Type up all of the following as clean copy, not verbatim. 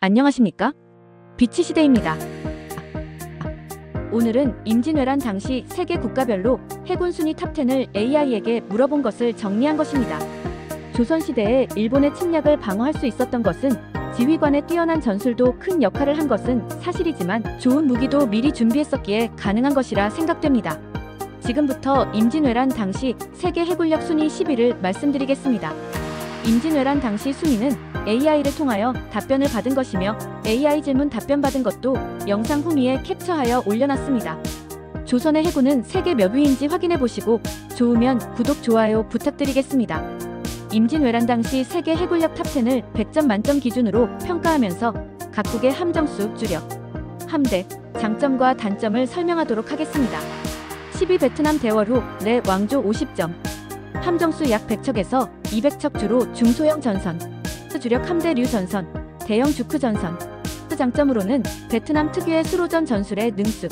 안녕하십니까? 비치시대입니다. 오늘은 임진왜란 당시 세계 국가별로 해군 순위 탑10을 AI에게 물어본 것을 정리한 것입니다. 조선시대에 일본의 침략을 방어할 수 있었던 것은 지휘관의 뛰어난 전술도 큰 역할을 한 것은 사실이지만 좋은 무기도 미리 준비했었기에 가능한 것이라 생각됩니다. 지금부터 임진왜란 당시 세계 해군력 순위 10위를 말씀드리겠습니다. 임진왜란 당시 순위는 AI를 통하여 답변을 받은 것이며 AI 질문 답변 받은 것도 영상 후미에 캡처하여 올려놨습니다. 조선의 해군은 세계 몇 위인지 확인해보시고 좋으면 구독, 좋아요 부탁드리겠습니다. 임진왜란 당시 세계 해군력 탑10을 100점 만점 기준으로 평가하면서 각국의 함정수, 주력, 함대, 장점과 단점을 설명하도록 하겠습니다. 10위 베트남 대월후 내 왕조 50점, 함정수 약 100척에서 200척 주로 중소형 전선, 주력 함대류 전선, 대형 주크 전선. 장점으로는 베트남 특유의 수로전 전술의 능숙,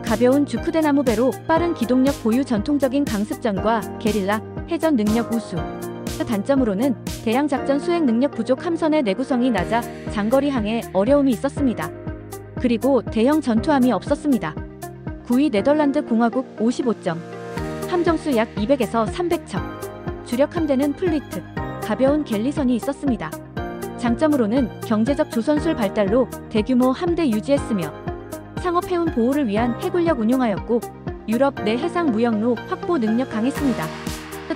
가벼운 주크대나무 배로 빠른 기동력 보유, 전통적인 강습전과 게릴라, 해전 능력 우수. 단점으로는 대량 작전 수행 능력 부족, 함선의 내구성이 낮아 장거리 항해 어려움이 있었습니다. 그리고 대형 전투함이 없었습니다. 9위 네덜란드 공화국 55점, 함정수 약 200에서 300척, 주력 함대는 플리트, 가벼운 갤리선이 있었습니다. 장점으로는 경제적 조선술 발달로 대규모 함대 유지했으며 상업해운 보호를 위한 해군력 운용하였고 유럽 내 해상 무역로 확보 능력 강했습니다.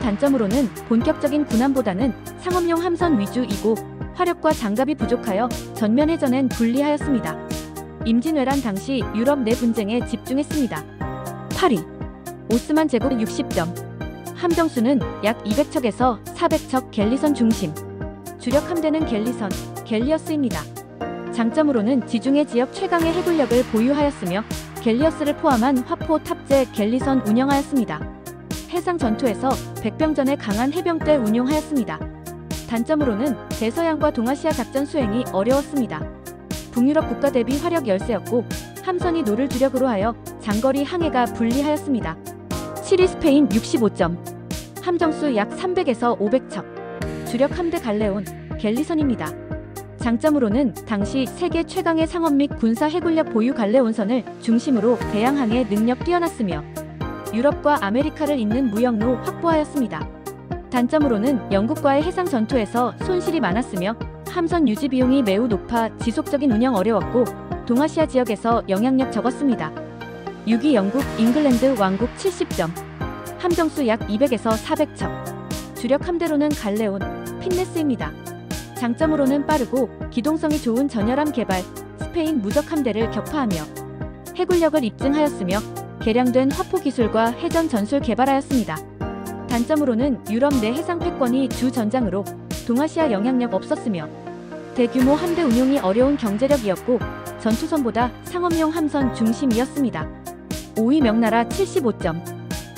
단점으로는 본격적인 군함보다는 상업용 함선 위주이고 화력과 장갑이 부족하여 전면 해전엔 불리하였습니다. 임진왜란 당시 유럽 내 분쟁에 집중했습니다. 8위 오스만 제국 60점, 함정수는 약 200척에서 400척, 갤리선 중심, 주력 함대는 갤리선, 갤리어스입니다. 장점으로는 지중해 지역 최강의 해군력을 보유하였으며 갤리어스를 포함한 화포 탑재 갤리선 운영하였습니다. 해상 전투에서 백병전에 강한 해병대 운용하였습니다. 단점으로는 대서양과 동아시아 작전 수행이 어려웠습니다. 북유럽 국가 대비 화력 열세였고 함선이 노를 주력으로 하여 장거리 항해가 불리하였습니다. 7위 스페인 65점, 함정수 약 300에서 500척, 주력 함대 갈레온, 갤리선입니다. 장점으로는 당시 세계 최강의 상업 및 군사 해군력 보유 갈레온선을 중심으로 대양 항해 능력 뛰어났으며 유럽과 아메리카를 잇는 무역로 확보하였습니다. 단점으로는 영국과의 해상 전투에서 손실이 많았으며 함선 유지 비용이 매우 높아 지속적인 운영 어려웠고 동아시아 지역에서 영향력 적었습니다. 6위 영국 잉글랜드 왕국 70점, 함정수 약 200에서 400척, 주력 함대로는 갈레온, 핀네스입니다. 장점으로는 빠르고 기동성이 좋은 전열함 개발, 스페인 무적 함대를 격파하며 해군력을 입증하였으며 개량된 화포 기술과 해전 전술 개발하였습니다. 단점으로는 유럽 내 해상 패권이 주 전장으로 동아시아 영향력 없었으며 대규모 함대 운용이 어려운 경제력이었고 전투선보다 상업용 함선 중심이었습니다. 5위 명나라 75점,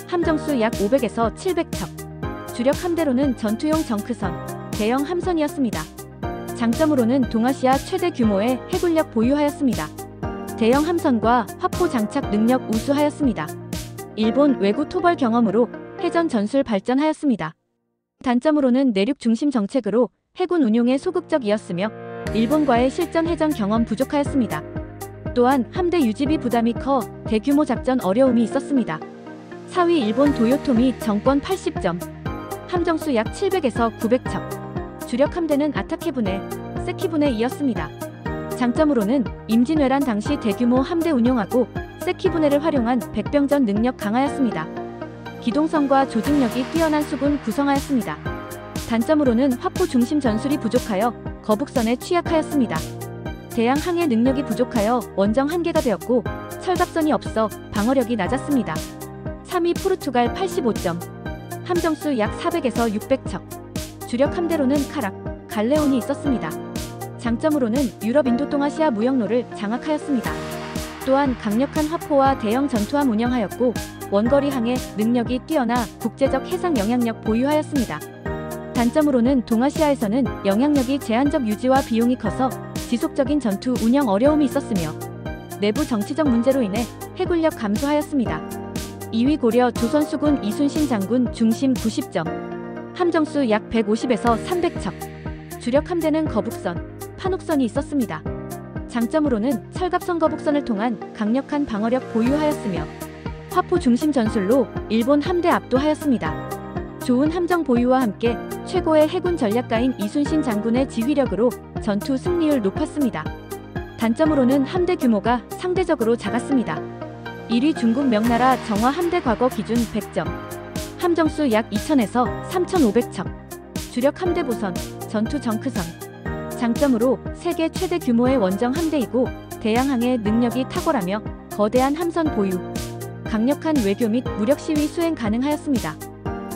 함정수 약 500에서 700척, 주력 함대로는 전투용 정크선, 대형 함선이었습니다. 장점으로는 동아시아 최대 규모의 해군력 보유하였습니다. 대형 함선과 화포 장착 능력 우수하였습니다. 일본 외구 토벌 경험으로 해전 전술 발전하였습니다. 단점으로는 내륙 중심 정책으로 해군 운용에 소극적이었으며 일본과의 실전 해전 경험 부족하였습니다. 또한 함대 유지비 부담이 커 대규모 작전 어려움이 있었습니다. 4위 일본 도요토미 정권 80점, 함정수 약 700에서 900척, 주력 함대는 아타케부네, 세키부네이었습니다. 장점으로는 임진왜란 당시 대규모 함대 운용하고 세키부네를 활용한 백병전 능력 강하였습니다. 기동성과 조직력이 뛰어난 수군 구성하였습니다. 단점으로는 화포 중심 전술이 부족하여 거북선에 취약하였습니다. 대양 항해 능력이 부족하여 원정 한계가 되었고 철갑선이 없어 방어력이 낮았습니다. 3위 포르투갈 85점, 함정수 약 400에서 600척, 주력 함대로는 카락, 갈레온이 있었습니다. 장점으로는 유럽 인도동아시아 무역로를 장악하였습니다. 또한 강력한 화포와 대형 전투함 운영하였고 원거리 항해 능력이 뛰어나 국제적 해상 영향력 보유하였습니다. 단점으로는 동아시아에서는 영향력이 제한적, 유지와 비용이 커서 지속적인 전투 운영 어려움이 있었으며 내부 정치적 문제로 인해 해군력 감소하였습니다. 2위 고려 조선수군 이순신 장군 중심 90점, 함정수 약 150에서 300척, 주력 함대는 거북선, 판옥선이 있었습니다. 장점으로는 철갑선 거북선을 통한 강력한 방어력 보유하였으며 화포 중심 전술로 일본 함대 압도하였습니다. 좋은 함정 보유와 함께 최고의 해군 전략가인 이순신 장군의 지휘력으로 전투 승리율 높았습니다. 단점으로는 함대 규모가 상대적으로 작았습니다. 1위 중국 명나라 정화 함대 과거 기준 100점, 함정수 약 2000에서 3500척, 주력 함대 보선, 전투 정크선. 장점으로 세계 최대 규모의 원정 함대이고 대양항해 능력이 탁월하며 거대한 함선 보유, 강력한 외교 및 무력 시위 수행 가능하였습니다.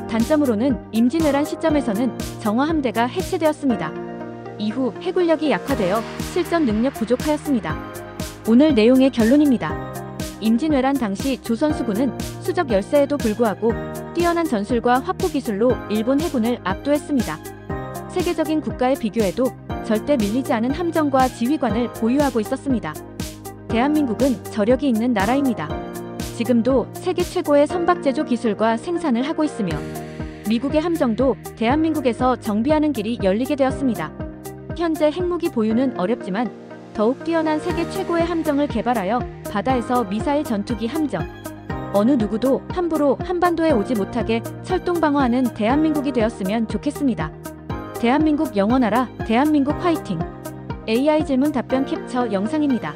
단점으로는 임진왜란 시점에서는 정화 함대가 해체되었습니다. 이후 해군력이 약화되어 실전 능력 부족하였습니다. 오늘 내용의 결론입니다. 임진왜란 당시 조선 수군은 수적 열세에도 불구하고 뛰어난 전술과 화포 기술로 일본 해군을 압도했습니다. 세계적인 국가에 비교해도 절대 밀리지 않은 함정과 지휘관을 보유하고 있었습니다. 대한민국은 저력이 있는 나라입니다. 지금도 세계 최고의 선박제조 기술과 생산을 하고 있으며 미국의 함정도 대한민국에서 정비하는 길이 열리게 되었습니다. 현재 핵무기 보유는 어렵지만 더욱 뛰어난 세계 최고의 함정을 개발하여 바다에서 미사일 전투기 함정, 어느 누구도 함부로 한반도에 오지 못하게 철동 방어하는 대한민국이 되었으면 좋겠습니다. 대한민국 영원하라. 대한민국 화이팅! AI 질문 답변 캡처 영상입니다.